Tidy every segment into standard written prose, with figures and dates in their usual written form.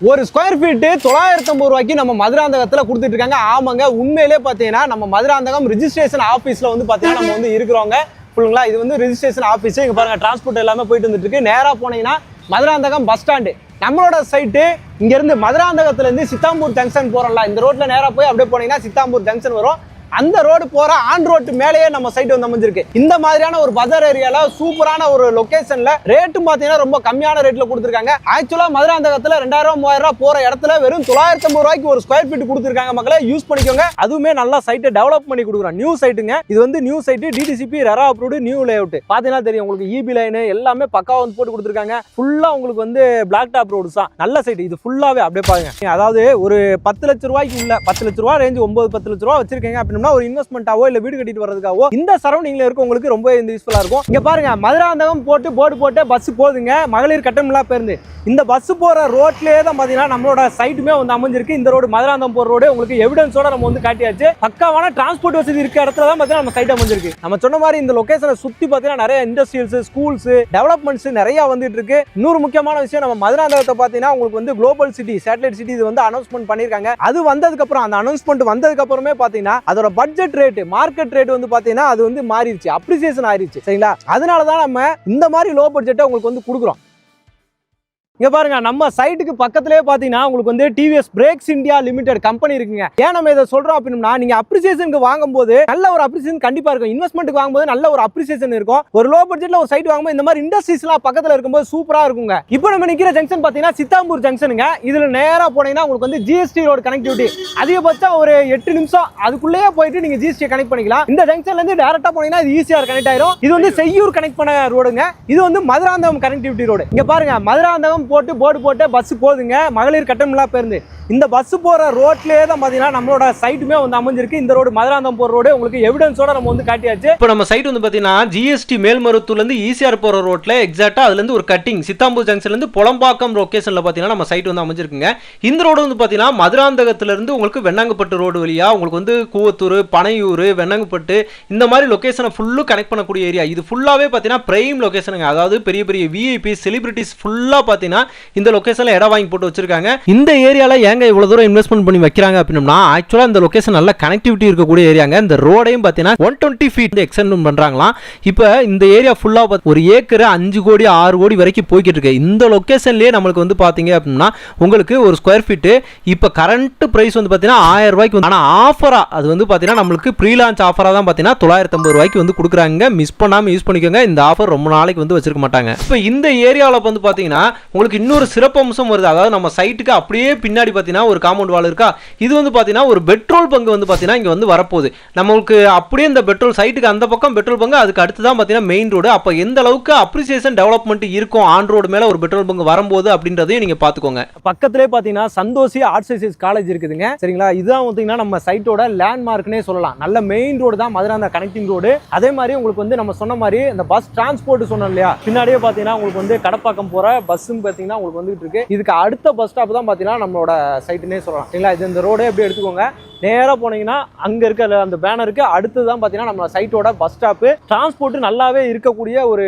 ஒரு square feet 950 ரூபாய்க்கு நம்ம மதுராந்தகத்துல கொடுத்துட்டு இருக்காங்க. ஆமாங்க, உண்மையிலே பாத்தீங்கன்னா நம்ம மதுராந்தகம் ரிஜிஸ்ட்ரேஷன் ஆபீஸ்ல வந்து பாத்தீங்கன்னா நம்ம வந்து இருக்கிறோங்க. ஃபுல்லுங்களா இது வந்து ரிஜிஸ்ட்ரேஷன் ஆபீஸ். இங்க பாருங்க டிரான்ஸ்போர்ட் எல்லாமே போயிட்டு வந்துட்டு இருக்கு. நேரா போனீங்கன்னா மதுராந்தகம் பஸ் ஸ்டாண்டு. நம்மளோட சைட்டு இங்க இருந்து மதுராந்தகத்துல இருந்து சித்தாம்பூர் ஜங்ஷன் போறோம்ல, இந்த ரோட்ல நேரா போய் அப்படியே போனீங்கன்னா சித்தாம்பூர் ஜங்ஷன் வரும். அந்த ரோடு போற ஆன் ரோட்டு மேலேயே நம்ம சைட் வந்து அமைஞ்சிருக்கு. இந்த மாதிரியான ஒரு பஜார் ஏரியால சூப்பரான ஒரு லொகேஷன்ல ரேட்டும் பாத்தீங்கன்னா ரொம்ப கம்மியான ரேட்ல கொடுத்துருக்காங்க. ஆக்சுவலா மதுராந்தகத்துல 2000 3000 ரூபாய் போற இடத்துல வெறும் 950 ரூபாய்க்கு ஒரு ஸ்கொயர் ஃபீட் கொடுத்துருக்காங்க. மக்களே யூஸ் பண்ணிக்கோங்க. அதுவுமே நல்லா சைட்டை டெவலப் பண்ணி கொடுக்குறோம். நியூ சைட்டுங்க இது வந்து new site, DTCP RERA approved new layout. பாத்தீங்கன்னா தெரியும் உங்களுக்கு இபி லைன் எல்லாமே பக்கா வந்து போட்டு கொடுத்துருக்காங்க. ஃபுல்லா உங்களுக்கு வந்து பிளாக் டாப் ரோடு தான். நல்ல சைட் இது ஃபுல்லாவே அப்படியே பாருங்க. அதாவது ஒரு 10 லட்சம் ரூபாய்க்கு உள்ள 10 லட்ச ரூபாய் ரேஞ்ச் 9-10 லட்ச ரூபாய் வச்சிருக்கீங்க அப்படின்னா ஒரு இன்வெஸ்ட்மென்ட்டாவோ இல்ல வீடு கட்டிட்டு வரதுக்காவோ இந்த சரௌண்டிங்ல இருக்க உங்களுக்கு ரொம்ப யூஸ்ஃபுல்லா இருக்கும். இங்க பாருங்க மதுராந்தகம் போட்டு போர்டு போட்டு பஸ் போகுதுங்க. மகளிர் கட்டணமில்லா பேருந்து. இந்த பஸ் போற ரோட்லயே தான் பாத்தீங்கன்னா நம்மளோட சைட்டுமே வந்து அமைஞ்சிருக்கு. இந்த ரோடு மதுராந்தகம் போற ரோடு உங்களுக்கு எவிடன்ஸோட நம்ம வந்து காட்டியாச்சு. பக்காவான டிரான்ஸ்போர்ட் வசதி இருக்க இடத்துல தான் பாத்தீங்கன்னா நம்ம சைட் அமைஞ்சிருக்கு. நம்ம சொன்ன மாதிரி இந்த லொகேஷனை சுத்தி பாத்தீங்கன்னா நிறைய இண்டஸ்ட்ரியல்ஸ், ஸ்கூல்ஸ், டெவலப்மெண்ட்ஸ் நிறைய வந்துட்டு இருக்கு. இன்னொரு முக்கியமான விஷயம், நம்ம மதுராந்தகத்தை பாத்தீங்கன்னா உங்களுக்கு வந்து குளோபல் சிட்டி, சேட்டலைட் சிட்டி இது வந்து அனௌன்ஸ்மெண்ட் பண்ணிருக்காங்க. அது வந்ததுக்கு அப்புறம் அந்த அனௌன்ஸ்மெண்ட் வந்ததுக்கு அப்புறமே பாத்தீங்கன்னா அதோட பட்ஜெட் ரேட், மார்க்கெட் ரேட் வந்து பாத்தீங்கன்னா அது வந்து மாறிடுச்சு, அப்ரிசியேஷன் ஆயிருச்சு. சரிங்களா? அதனால தான் நம்ம இந்த மாதிரி லோ பட்ஜெட்டை உங்களுக்கு வந்து கொடுக்குறோம். இங்க பாருங்க நம்ம சைட்டுக்கு பக்கத்திலே பாத்தீங்கன்னா உங்களுக்கு வந்து TVS brakes India limited company இருக்குங்க. ஏன் நம்ம இதை சொல்றோம் அப்படின்னா, நீங்க அப்ரிசியேஷனுக்கு வாங்கும்போது நல்ல ஒரு அப்ரிசியேஷன் கண்டிப்பா இருக்கும். இன்வெஸ்ட்மெண்ட்டுக்கு வாங்கும்போது நல்ல ஒரு அப்ரிசியேஷன் இருக்கும். ஒரு லோ பட்ஜெட்ல ஒரு சைட் வாங்கும்போது இந்த மாதிரி இண்டஸ்ட்ரீஸ்லாம் பக்கத்துல இருக்கும்போது சூப்பரா இருக்குங்க. இப்போ நம்ம நிக்கிற ஜங்ஷன் பாத்தீங்கன்னா சித்தாம்பூர் ஜங்ஷனுங்க. இதுல நேரா போனீங்கன்னா உங்களுக்கு வந்து ஜிஎஸ்டி ரோடு கனெக்டிவிட்டி அதிகபட்சம் ஒரு 8 நிமிஷம் அதுக்குள்ளேயே போயிட்டு நீங்க ஜிஎஸ்டி கனெக்ட் பண்ணிக்கலாம். இந்த ஜங்ஷன்ல இருந்து டைரக்டா போனீங்கன்னா இது ஈஸியா கனெக்ட் ஆயிரும். இது வந்து செய்யூர் கனெக்ட் பண்ண ரோடுங்க. இது வந்து மதுராந்தகம் கனெக்டிவிட்டி ரோடு. இங்க பாருங்க மதுராந்தகம் போட்டு போர்டு போட்டு பஸ் போகுதுங்க. மகளிர் கட்டணமில்லா பேருந்து. இந்த பஸ் போற ரோட்லயே தான் பாத்தீங்கன்னா நம்மளோட சைட்டுமே வந்து அமைஞ்சிருக்கு. இந்த ரோடு மதுராந்தகம் போற ரோடு உங்களுக்கு எவிடன்ஸோட நம்ம வந்து காட்டியாச்சு. இப்போ நம்ம சைட் வந்து பாத்தீங்கன்னா ஜிஎஸ்டி மேல்மருவத்தூர்ல இருந்து ஈசிஆர் போற ரோட்ல எக்ஸாக்ட்டா அதுல இருந்து ஒரு கட்டிங் சித்தாம்பூர் ஜங்ஷன்ல இருந்து புலம்பாக்கம் லொகேஷன்ல பாத்தீங்கன்னா நம்ம சைட் வந்து அமைஞ்சிருக்குங்க. இந்த ரோடு வந்து பாத்தீங்கன்னா மதுராந்தகத்துல இருந்து உங்களுக்கு வெண்ணாங்கப்பட்டு ரோடு வழியா உங்களுக்கு வந்து கூவத்தூர், பனையூர், வெண்ணாங்கப்பட்டு இந்த மாதிரி லொகேஷனை ஃபுல்லு கனெக்ட் பண்ணக்கூடிய ஏரியா. இது ஃபுல்லாவே பாத்தீங்கன்னா பிரைம் லொகேஷனுங்க. அதாவது பெரிய பெரிய விஐபி செலிபிரிட்டிஸ் ஃபுல்லா பாத்தீங்கன்னா இந்த லொகேஷன்ல இடம் வாங்கி போட்டு வச்சிருக்காங்க. இந்த ஏரியால ஏங்க இவ்வளவு தூரம் இன்வெஸ்ட்மெண்ட் பண்ணி வைக்கிறாங்க அப்படின்னா, ஆக்சுவலா இந்த லொகேஷன் நல்ல கனெக்டிவிட்டி இருக்கக்கூடிய ஏரியாங்க. இந்த ரோடையும் பாத்தீங்கன்னா 120 ஃபீட் எக்ஸ்டெண்ட் பண்றாங்களாம். இப்போ இந்த ஏரியா ஃபுல்லா ஒரு ஏக்கர் 5 கோடி 6 கோடி வரைக்கும் போய்கிட்டு இருக்கு. இந்த லொகேஷன்லயே நம்மளுக்கு வந்து பாத்தீங்க அப்படின்னா உங்களுக்கு ஒரு ஸ்கொயர் ஃபீட் இப்போ கரண்ட் பிரைஸ் வந்து பாத்தீங்கன்னா 1000 ரூபாய்க்கு. ஆனா ஆஃபரா அது வந்து பாத்தீங்கன்னா நம்மளுக்கு ப்ரீ லான்ச் ஆஃபரா தான் பாத்தீங்கன்னா 950 ரூபாய்க்கு வந்து கொடுக்குறாங்க. மிஸ் பண்ணாம யூஸ் பண்ணிக்கோங்க. இந்த ஆஃபர் ரொம்ப நாளைக்கு வந்து வச்சிருக்க மாட்டாங்க. இப்போ இந்த ஏரியாவில் வந்து பாத்தீங்கன்னா உங்களுக்கு இன்னொரு சிறப்பம்சம் வருது. அதாவது நம்ம சைட்டுக்கு அப்படியே பின்னாடி பாத்தீங்கன்னா ஒரு காம்பவுண்ட் வால் இருக்கா. இது வந்து பாத்தீங்கன்னா ஒரு பெட்ரோல் பங்கு வந்து பாத்தீங்கன்னா இங்க வந்து வரப்போகுது. நம்மளுக்கு அப்படியே இந்த பெட்ரோல் சைட்டுக்கு அந்த பக்கம் பெட்ரோல் பங்கு, அதுக்கு அடுத்து தான் பாத்தீங்கன்னா மெயின் ரோடு. அப்ப எந்த அளவுக்கு அப்ரிசியேஷன் டெவலப்மெண்ட் இருக்கும் ஆன் ரோடு மேல ஒரு பெட்ரோல் பங்கு வரும்போது அப்படின்றதையும் நீங்க பாத்துக்கோங்க. பக்கத்திலே பாத்தீங்கன்னா சந்தோஷி ஆர்ட்ஸ் சயின்ஸ் காலேஜ் இருக்குதுங்க. சரிங்களா? இதுதான் பாத்தீங்கன்னா நம்ம சைட்டோட லேண்ட்மார்க்னே சொல்லலாம். நல்ல மெயின் ரோடு தான் மதுராந்தகம் கனெக்டிங் ரோடு. அதே மாதிரி உங்களுக்கு வந்து நம்ம சொன்ன மாதிரி இந்த பஸ் டிரான்ஸ்போர்ட் சொன்னோம் இல்லையா, பின்னாடியே பாத்தீங்கன்னா உங்களுக்கு வந்து கடப்பாக்கம் போற பஸ்ஸும் பாத்தீங்கன்னா உங்களுக்கு வந்துட்டு இருக்கு. இதுக்கு அடுத்த பஸ் ஸ்டாப் தான் பாத்தீங்கன்னா நம்மளோட சைட்டுனே சொல்லலாம். சரிங்களா? இது இந்த ரோடே எப்படி எடுத்துக்கோங்க. நேராக போனீங்கன்னா அங்க இருக்க அந்த பேனருக்கு அடுத்து தான் பாத்தீங்கன்னா நம்ம சைட்டோட பஸ் ஸ்டாப். டிரான்ஸ்போர்ட் நல்லாவே இருக்கக்கூடிய ஒரு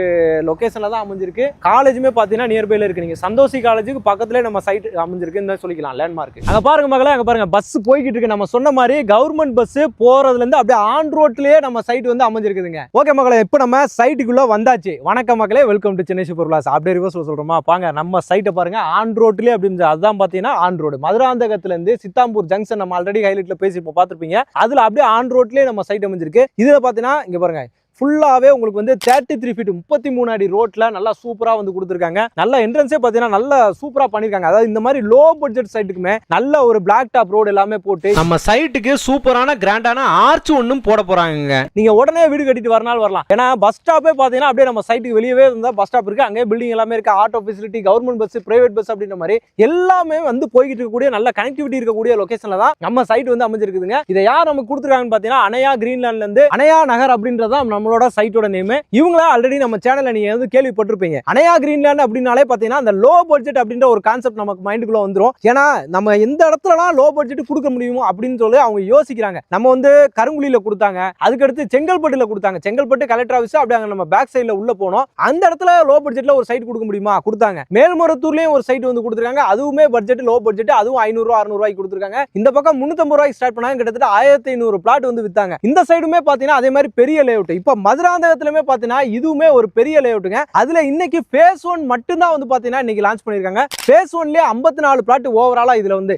லொகேஷன்ல தான் அமைஞ்சிருக்கு. காலேஜுமே பாத்தீங்கன்னா நியர்பைல இருக்கு. நீங்க சந்தோஷி காலேஜுக்கு பக்கத்துல நம்ம சைட் அமைஞ்சிருக்குன்னு சொல்லிக்கலாம் லேண்ட்மார்க். அங்க பாருங்க மகளே, அங்க பாருங்க பஸ் போய்கிட்டு இருக்கு. நம்ம சொன்ன மாதிரி கவர்மெண்ட் பஸ் போறதுல இருந்து அப்படியே ஆன் ரோட்லயே நம்ம சைட் வந்து அமைஞ்சிருக்குதுங்க. ஓகே மகளே, இப்போ நம்ம சைட்டுக்குள்ள வந்தாச்சு. வணக்கம் மகளே, welcome to Chennai super Vilas. அப்படியே ரிவர்ஸ்ல சொல்றோமா, பாங்க நம்ம சைட்டை பாருங்க. ஆன் ரோட்லயே அப்படின்னு அதுதான் பாத்தீங்கன்னா ஆன் ரோடு மதுராந்தகத்துல இருந்து சித்தாம்பூர் ஜங்ஷன் நம்ம ஆல்ரெடி ஹைலைட்ல பேசி பார்த்திருப்பீங்க. அதுல அப்படியே ஆன் ரோட்லயே நம்ம சைட் அமைஞ்சிருக்கு. இதுல பாத்தீங்கன்னா இங்க பாருங்க ஃபுல்லாவே உங்களுக்கு வந்து 33 ஃபீட் 33 அடி ரோட்ல நல்லா சூப்பரா வந்து கொடுத்துருக்காங்க. நல்ல என்ட்ரன்ஸே பாத்தீங்கன்னா நல்ல சூப்பரா பண்ணிருக்காங்க. அதாவது இந்த மாதிரி லோ பட்ஜெட் சைட்டுக்குமே நல்ல ஒரு பிளாக் டாப் ரோடு எல்லாமே போட்டு நம்ம சைட்டுக்கு சூப்பரான கிராண்டான ஆர்ச் ஒன்னும் போட போறாங்க. நீங்க உடனே வீடு கட்டிட்டு வரனால வரலாம். ஏன்னா பஸ் ஸ்டாப்பே பாத்தீங்கன்னா அப்படியே நம்ம சைட்டுக்கு வெளியவே இருந்தா பஸ் ஸ்டாப் இருக்கு. அங்கே பில்டிங் எல்லாமே இருக்கு. Auto facility, government bus, private bus அப்படின்ற மாதிரி எல்லாமே வந்து போய்கிட்டு இருக்கக்கூடிய நல்ல கனெக்டிவிட்டி இருக்கக்கூடிய லொகேஷன்ல தான் நம்ம சைட் வந்து அமைஞ்சிருக்குதுங்க. இதை யார் நமக்கு கொடுத்துருக்காங்கன்னு பாத்தீங்கன்னா அணையா கிரீன்லாண்ட்ல இருந்து அணையா நகர் அப்படின்றதான் நம்ம நம்மளோட சைட்டோட நேம். இவங்கள ஆல்ரெடி நம்ம சேனல்ல நீங்க வந்து கேள்விப்பட்டிருப்பீங்க. அணையா கிரீன்லேண்ட் அப்படின்னாலே பாத்தீங்கன்னா அந்த லோ பட்ஜெட் அப்படின்ற ஒரு கான்செப்ட் நமக்கு மைண்டுக்குள்ள வந்துரும். ஏன்னா நம்ம எந்த இடத்துலலாம் லோ பட்ஜெட் கொடுக்க முடியுமோ அப்படின்னு சொல்லி அவங்க யோசிக்கிறாங்க. நம்ம வந்து கருங்குழியில கொடுத்தாங்க, அதுக்கடுத்து செங்கல்பட்டுல கொடுத்தாங்க. செங்கல்பட்டு கலெக்டர் ஆஃபீஸ் அப்படியே நம்ம பேக் சைடுல உள்ள போனோம். அந்த இடத்துல லோ பட்ஜெட்ல ஒரு சைட் கொடுக்க முடியுமா? கொடுத்தாங்க. மேல்மருவத்தூர்லயும் ஒரு சைட் வந்து கொடுத்துருக்காங்க. அதுவுமே பட்ஜெட் லோ பட்ஜெட், அதுவும் 500 ரூபாய் 600 ரூபாய்க்கு கொடுத்துருக்காங்க. இந்த பக்கம் 350 ரூபாய்க்கு ஸ்டார்ட் பண்ணாங்க. கிட்டத்தட்ட 1500 பிளாட் வந்து வித்தாங்க. இந்த சைடுமே பாத்தீங்கன்னா அதே மாதிரி பெரிய லேஅவுட். இப்ப மதுராந்தகத்திலுமே பாத்தீங்கன்னா இதுவுமே ஒரு பெரிய லேஅவுட்டுங்க. அதுல இன்னைக்கு phase 1 மட்டும் தான் வந்து பாத்தீங்கன்னா இன்னைக்கு லான்ச் பண்ணிருக்காங்க. phase 1லயே 54 பிளாட் ஓவராலா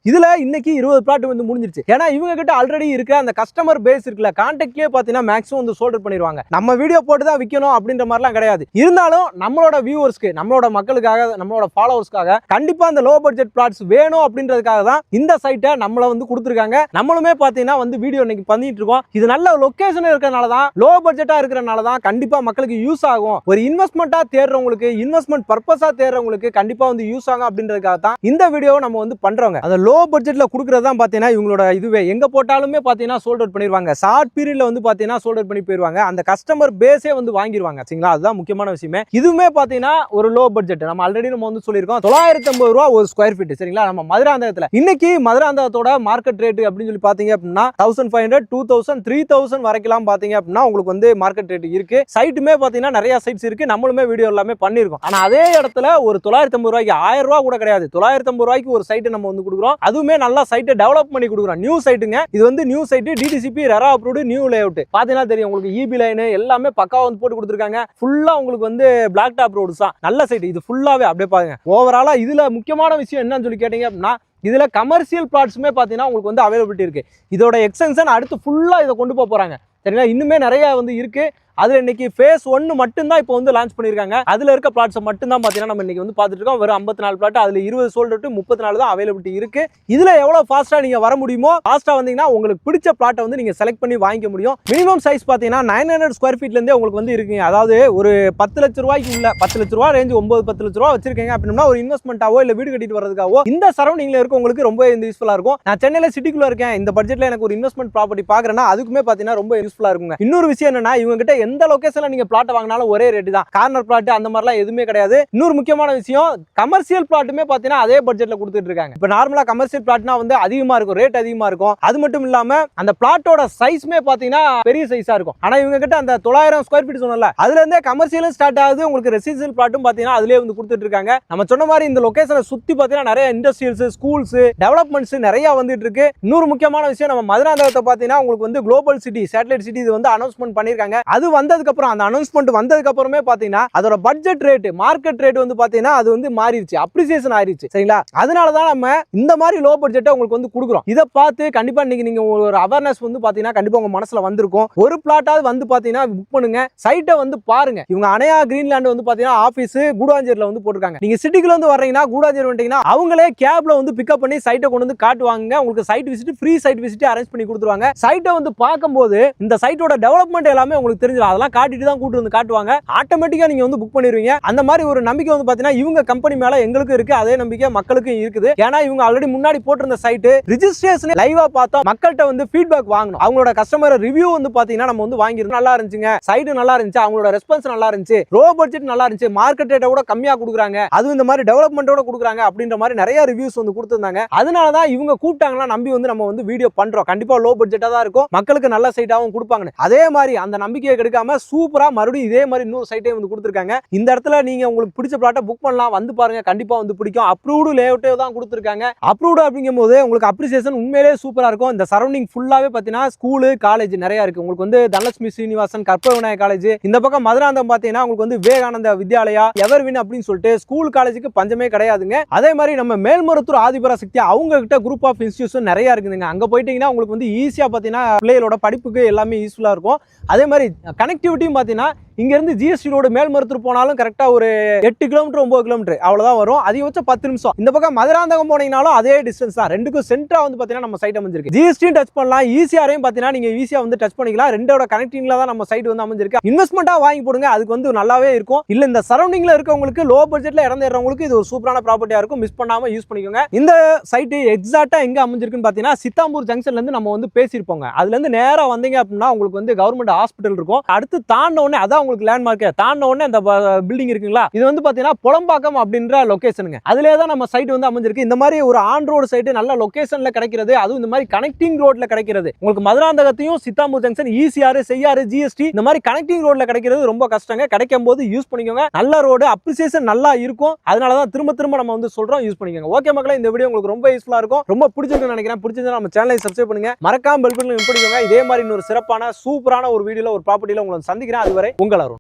இதுல இன்னைக்கு 20 பிளாட் வந்து முடிஞ்சிருச்சு. ஏன்னா இவங்க கிட்ட ஆல்ரெடி இருக்க அந்த கஸ்டமர் பேஸ் இருக்குல்ல, கான்டாக்ட்லயே பாத்தீங்கன்னா மேக்ஸிமம் வந்து சோல்டர் பண்ணிடுவாங்க. நம்ம வீடியோ போட்டு தான் விற்கணும் அப்படின்ற மாதிரிலாம் கிடையாது. இருந்தாலும் நம்மளோட வியூவர்ஸ்க்கு, நம்மளோட மக்களுக்காக, நம்மளோட ஃபாலோவர்ஸ்க்காக கண்டிப்பா அந்த லோ பட்ஜெட் பிளாட்ஸ் வேணும் அப்படின்றதுக்காக தான் இந்த சைட்டை நம்மள வந்து கொடுத்துருக்காங்க. நம்மளுமே பாத்தீங்கன்னா வந்து வீடியோ இன்னைக்கு பண்ணிட்டு இருக்கோம். இது நல்ல லொகேஷன் இருக்கறனால தான், லோ பட்ஜெட்டா இருக்கறனால தான் கண்டிப்பா மக்களுக்கு யூஸ் ஆகும். ஒரு இன்வெஸ்ட்மெண்ட்டா தேடுறவங்களுக்கு, இன்வெஸ்ட்மெண்ட் பர்பஸா தேடுறவங்களுக்கு கண்டிப்பா வந்து யூஸ் ஆகும் அப்படின்றதுக்காக தான் இந்த வீடியோவை நம்ம வந்து பண்றோங்க. அந்த லோ பட்ஜெட்ல கொடுக்கறது தான் பாத்தீங்கன்னா இவங்களோட இதுவே. எங்க போட்டாலுமே பாத்தீங்கன்னா சோல்ட் அவுட் பண்ணிடுவாங்க. ஷார்ட் பீரியட்ல வந்து பாத்தீங்கன்னா சோல்ட் அவுட் பண்ணி போயிருவாங்க. அந்த கஸ்டமர் பேஸே வந்து வாங்கிடுவாங்க. சரிங்களா? அதுதான் முக்கியமான விஷயமே. இதுவுமே பாத்தீங்கன்னா ஒரு லோ பட்ஜெட். நம்ம ஆல்ரெடி நம்ம வந்து சொல்லியிருக்கோம் 950 ரூபாய் ஒரு ஸ்கொயர் ஃபீட். சரிங்களா? நம்ம மதுராந்தகத்துல இன்னைக்கு மதுராந்தகத்தோட மார்க்கெட் ரேட் அப்படின்னு சொல்லி பாத்தீங்க அப்படின்னா 1500, 2000, 3000 வரைக்கும் பாத்தீங்க அப்படின்னா உங்களுக்கு வந்து மார்க்கெட் ரேட் இருக்கு. சைட்டுமே பாத்தீங்கன்னா நிறைய சைட்ஸ் இருக்கு. நம்மளுமே வீடியோ எல்லாமே பண்ணிருக்கோம். ஆனா அதே இடத்துல ஒரு 950 ரூபாய்க்கு, 1000 ரூபாய் கூட கிடையாது, 950 ரூபாய்க்கு ஒரு சைட் நம்ம வந்து கொடுக்குறோம். அதுவுமே நல்லா சைட்டை டெவலப் பண்ணி கொடுக்குறோம். நியூ சைட்டுங்க. இது வந்து new site, DTCP RERA approved new layout. பாத்தீங்கன்னா தெரியும் உங்களுக்கு, இபி லைன் எல்லாமே பக்காவா வந்து போட்டு கொடுத்துருக்காங்க. ஃபுல்லா உங்களுக்கு வந்து பிளாக் டாப் ரோட்ஸ் தான். நல்ல சைட் இது ஃபுல்லாவே. அப்படியே பாருங்க. ஓவராலா இதுல முக்கியமான விஷயம் என்னன்னு சொல்லி கேட்டீங்க அப்படின்னா, இதுல கமர்ஷியல் பிளாட்ஸுமே பாத்தீங்கன்னா உங்களுக்கு வந்து அவைலபிலிட்டி இருக்கு. இதோட எக்ஸ்டென்ஷன் அடுத்து ஃபுல்லா இதை கொண்டு போறாங்க. சரிங்களா? இன்னுமே நிறைய வந்து இருக்கு. அதுல இன்னைக்கு phase 1 மட்டும் தான் இப்போ வந்து லான்ச் பண்ணிருக்காங்க. அதுல இருக்க பிளாட்ஸ் மட்டும் தான் பாத்தீங்கன்னா நம்ம இன்னைக்கு வந்து பாத்துட்டு இருக்கோம். வெறும் 54 பிளாட், அதுல 20 சோல்ட் அவுட், 34 தான் அவைலபிலிட்டி இருக்கு. இதுல எவ்வளவு ஃபாஸ்டா நீங்க வர முடியுமோ ஃபாஸ்டா வந்தீங்கன்னா உங்களுக்கு பிடிச்ச பிளாட்டை வந்து நீங்க செலக்ட் பண்ணி வாங்கிக்க முடியும். மினிமம் சைஸ் பாத்தீங்கன்னா 900 ஸ்கொயர் ஃபீட்ல இருந்தே உங்களுக்கு வந்து இருக்குங்க. அதாவது ஒரு 10 லட்சம் ரூபாய்க்கு உள்ள, 10 லட்ச ரூபாய் ரேஞ்ச், 9-10 லட்ச ரூபாய் வச்சிருக்கீங்க அப்படின்னா ஒரு இன்வெஸ்ட்மெண்ட்டாவோ இல்ல வீடு கட்டிட்டு வரதுக்காவோ இந்த சரௌண்டிங்ல இருக்க உங்களுக்கு ரொம்ப யூஸ்ஃபுல்லா இருக்கும். நான் சென்னையில சிட்டிக்குள்ள இருக்கேன், இந்த பட்ஜெட்ல எனக்கு ஒரு இன்வெஸ்ட்மெண்ட் ப்ராப்பர்ட்டி பாக்குறேன்னா அதுக்குமே பாத்தீங்கன்னா ரொம்ப யூஸ்ஃபுல்லா இருக்குங்க. இன்னொரு விஷயம் என்னன்னா, இவங்க கிட்ட எந்த லொகேஷன்ல நீங்க பிளாட் வாங்கினாலும் ஒரே ரேட் தான். கார்னர் பிளாட் அந்த மாதிரிலாம் எதுவுமே கிடையாது. இன்னொரு முக்கியமான விஷயம், கமர்ஷியல் பிளாட்டுமே பாத்தீங்கன்னா அதே பட்ஜெட்ல கொடுத்துட்டு இருக்காங்க. இப்போ நார்மலா கமர்ஷியல் பிளாட்னா வந்து அதிகமா இருக்கும், ரேட் அதிகமா இருக்கும். அது மட்டும் இல்லாம அந்த பிளாட்டோட சைஸ்மே பாத்தீங்கன்னா பெரிய சைஸா இருக்கும். ஆனா இவங்க கிட்ட அந்த 900 ஸ்கொயர் ஃபீட் சொன்னல, அதுல இருந்தே கமர்ஷியலும் ஸ்டார்ட் ஆகுது. உங்களுக்கு ரெசிடென்ஷியல் பிளாட்டும் பாத்தீங்கன்னா அதுலயே வந்து கொடுத்துட்டு இருக்காங்க. நம்ம சொன்ன மாதிரி இந்த லொகேஷனை சுத்தி பாத்தீங்கன்னா நிறைய இண்டஸ்ட்ரியல்ஸ், ஸ்கூல்ஸ், டெவலப்மெண்ட்ஸ் நிறைய வந்துட்டு இருக்கு. இன்னொரு முக்கியமான விஷயம், நம்ம மதுராந்தகத்தை பாத்தீங்கன்னா உங்களுக்கு வந்து குளோபல் சிட்டி, சேட்டலைட் சிட்டி இது வந்து அனௌன்ஸ்மெண்ட் பண்ணிருக்காங்க. அது வந்ததுக்கு அப்புறம், அந்த அனௌன்ஸ்மெண்ட் வந்ததுக்கு அப்புறமே பாத்தீங்கன்னா அதோட பட்ஜெட் ரேட், மார்க்கெட் ரேட் வந்து பாத்தீங்கன்னா அது வந்து மாறிடுச்சு, அப்ரிசியேஷன் ஆயிருச்சு. சரிங்களா? அதனால தான் நம்ம இந்த மாதிரி லோ பட்ஜெட்டை உங்களுக்கு வந்து கொடுக்குறோம். இதை பார்த்து கண்டிப்பா நீங்க ஒரு அவேர்னஸ் வந்து பாத்தீங்கன்னா கண்டிப்பா உங்க மனசுல வந்திருக்கும். ஒரு பிளாட்டாவது வந்து பாத்தீங்கன்னா புக் பண்ணுங்க, சைட்டை வந்து பாருங்க. இவங்க அணையா கிரீன்லேண்ட் வந்து பாத்தீங்கன்னா ஆபீஸ் கூடாஞ்சேரியில வந்து போட்டுருக்காங்க. நீங்க சிட்டிக்குள்ள வந்து வர்றீங்கன்னா, கூடாஞ்சேரி வந்துட்டீங்கன்னா அவங்களே கேப்ல வந்து பிக்கப் பண்ணி சைட்டை கொண்டு வந்து காட்டுவாங்க. உங்களுக்கு side visit, free side visit arrange பண்ணி கொடுத்துருவாங்க. சைட்டை வந்து பார்க்கும்போது இந்த சைட்டோட டெவலப்மெண்ட் எல்லாமே உங்களுக்கு தெரிஞ்சிடும். அதெல்லாம் காட்டிட்டு தான் கூட்டு வந்து காட்டுவாங்க. ஆட்டோமேட்டிக்கா நீங்க வந்து புக் பண்ணிடுவீங்க. அந்த மாதிரி ஒரு நம்பிக்கை வந்து பாத்தீங்கன்னா இவங்க கம்பெனி மேல எங்களுக்கு இருக்கு, அதே நம்பிக்கை மக்களுக்கும் இருக்குது. ஏன்னா இவங்க ஆல்ரெடி முன்னாடி போட்டிருந்த சைட் ரிஜிஸ்ட்ரேஷன் லைவா பார்த்தா மக்கள்கிட்ட வந்து ஃபீட்பேக் வாங்கணும். அவங்களோட கஸ்டமர் ரிவ்யூ வந்து பாத்தீங்கன்னா நம்ம வந்து வாங்கிருந்தோம். நல்லா இருந்துச்சுங்க, சைட் நல்லா இருந்துச்சு, அவங்களோட ரெஸ்பான்ஸ் நல்லா இருந்துச்சு, லோ பட்ஜெட் நல்லா இருந்துச்சு, மார்க்கெட் ரேட்டை கூட கம்மியா கொடுக்குறாங்க, அதுவும் இந்த மாதிரி டெவலப்மெண்டோட கொடுக்குறாங்க அப்படின்ற மாதிரி நிறைய ரிவ்யூஸ் வந்து கொடுத்திருந்தாங்க. அதனால தான் இவங்க கூப்பிட்டாங்கன்னா நம்பி வந்து நம்ம வந்து வீடியோ பண்றோம். கண்டிப்பா லோ பட்ஜெட்டா தான் இருக்கும், மக்களுக்கு நல்ல சைட்டாவும் கொடுப்பாங்க. அதே மாதிரி அந்த நம்பிக்கையை கெடுக்காம சூப்பரா மறுபடியும் இதே மாதிரி இன்னொரு சைட்டே வந்து கொடுத்துருக்காங்க. இந்த இடத்துல நீங்க உங்களுக்கு பிடிச்ச பிளாட்டை புக் பண்ணலாம், வந்து பாருங்க, கண்டிப்பா வந்து பிடிக்கும். அப்ரூவ்டு லேஅவுட்டே தான் கொடுத்துருக்காங்க. அப்ரூவ்டு அப்படிங்கும்போது உங்களுக்கு அப்ரிசியேஷன் உண்மையிலேயே சூப்பரா இருக்கும். இந்த சரௌண்டிங் ஃபுல்லாவே பாத்தீங்கன்னா ஸ்கூல், காலேஜ் நிறைய இருக்கு. உங்களுக்கு வந்து தனலட்சுமி ஸ்ரீனிவாசன் கற்பக விநாயக காலேஜ், இந்த பக்கம் மதுராந்தகம் பாத்தீங்கன்னா உங்களுக்கு வந்து விவேகானந்த வித்யாலயா, எவர்வின் அப்படின்னு சொல்லிட்டு ஸ்கூல் காலேஜுக்கு பஞ்சமே கிடையாதுங்க. அதே மாதிரி நம்ம மேல்மருவத்தூர் ஆதிபராசக்தி அவங்க கிட்ட குரூப் ஆஃப் இன்ஸ்டிடியூஷன் நிறைய இருக்குதுங்க. அங்க போயிட்டீங்கன்னா உங்களுக்கு வந்து ஈஸியா பாத்தீங்கன்னா பிள்ளைகளோட படிப்புக்கு எல்லாமே யூஸ்ஃபுல்லா இருக்கும். அதே மாதிரி கனெக்டிவிட்டியும் பாத்தீங்கன்னா இங்க இருந்து ஜிஎஸ்டி ரோடு மேல்மருத்தூர் போனாலும் கரெக்டா ஒரு 8 கிலோமீட்டர் 9 கிலோமீட்டர் அவ்வளவுதான் வரும். அதிகபட்சம் 10 நிமிஷம். இந்த பக்கம் மதுராந்தகம் போனீங்கனாலும் அதே டிஸ்டன்ஸ் தான். ரெண்டுக்கும் சென்டரா வந்து பாத்தீங்கன்னா நம்ம சைட் அமைஞ்சிருக்கு. ஜிஎஸ்டி டச் பண்ணலாம், ஈசிஆரையும் பாத்தீங்கன்னா நீங்க ஈஸியா வந்து டச் பண்ணிக்கலாம். ரெண்டோட கனெக்டிங்ல தான் நம்ம சைட் வந்து அமைஞ்சிருக்கு. இன்வெஸ்ட்மெண்டா வாங்கி போடுங்க, அதுக்கு வந்து நல்லாவே இருக்கும். இல்ல இந்த சரௌண்டிங்ல இருக்கவங்களுக்கு லோ பட்ஜெட்ல இடம் தேடுறவங்களுக்கு இது ஒரு சூப்பரான ப்ராப்பர்ட்டியா இருக்கும். மிஸ் பண்ணாம யூஸ் பண்ணிக்கோங்க. இந்த சைட் எக்ஸாக்ட்டா எங்க அமைஞ்சிருக்குன்னு பாத்தீங்கன்னா சித்தாம்பூர் ஜங்ஷன்ல இருந்து நம்ம வந்து பேசியிருப்போங்க. அதுல இருந்து நேரா வந்தீங்க அப்படின்னா உங்களுக்கு வந்து கவர்மெண்ட் ஹாஸ்பிட்டல் இருக்கும். அடுத்து தாண்ட உடனே அதான் உங்களுக்கு லேண்ட்மார்க். தாண்ட உடனே அந்த பில்டிங் இருக்குங்களா, இது வந்து பாத்தீங்கன்னா புலம்பாக்கம் அப்படின்ற லொகேஷனுங்க. அதுலயே தான் நம்ம சைட் வந்து அமைஞ்சிருக்கு. இந்த மாதிரி ஒரு ஆன் ரோடு சைட் நல்ல லொகேஷன்ல கிடைக்கிறது, அதுவும் இந்த மாதிரி கனெக்டிங் ரோட்ல கிடைக்கிறது உங்களுக்கு மதுராந்தகத்தையும் Chittampur junction ECR Cheyyar GST இந்த மாதிரி கனெக்டிங் ரோட்ல கிடைக்கிறது ரொம்ப கஷ்டங்க. கிடைக்கும் போது யூஸ் பண்ணிக்கோங்க. நல்ல ரோடு அப்ரிசியேஷன் நல்லா இருக்கும். அதனாலதான் திரும்ப திரும்ப நம்ம வந்து சொல்றோம், யூஸ் பண்ணிக்கோங்க. ஓகே மக்களே, இந்த வீடியோ உங்களுக்கு ரொம்ப யூஸ்ஃபுல்லா இருக்கும். ரொம்ப பிடிச்சிருக்குன்னு நினைக்கிறேன். பிடிச்சிருந்தா நம்ம சேனலை சப்ஸ்கிரைப் பண்ணுங்க. மறக்காம பெல் பட்டனை கிளிக் பண்ணிக்கோங்க. இதே மாதிரி இன்னொரு சிறப்பான சூப்பரான ஒரு வீடியோல ஒரு ப்ராப்பர்ட்டில உங்களை சந்திக்கிறேன். அதுவரை உங்கள்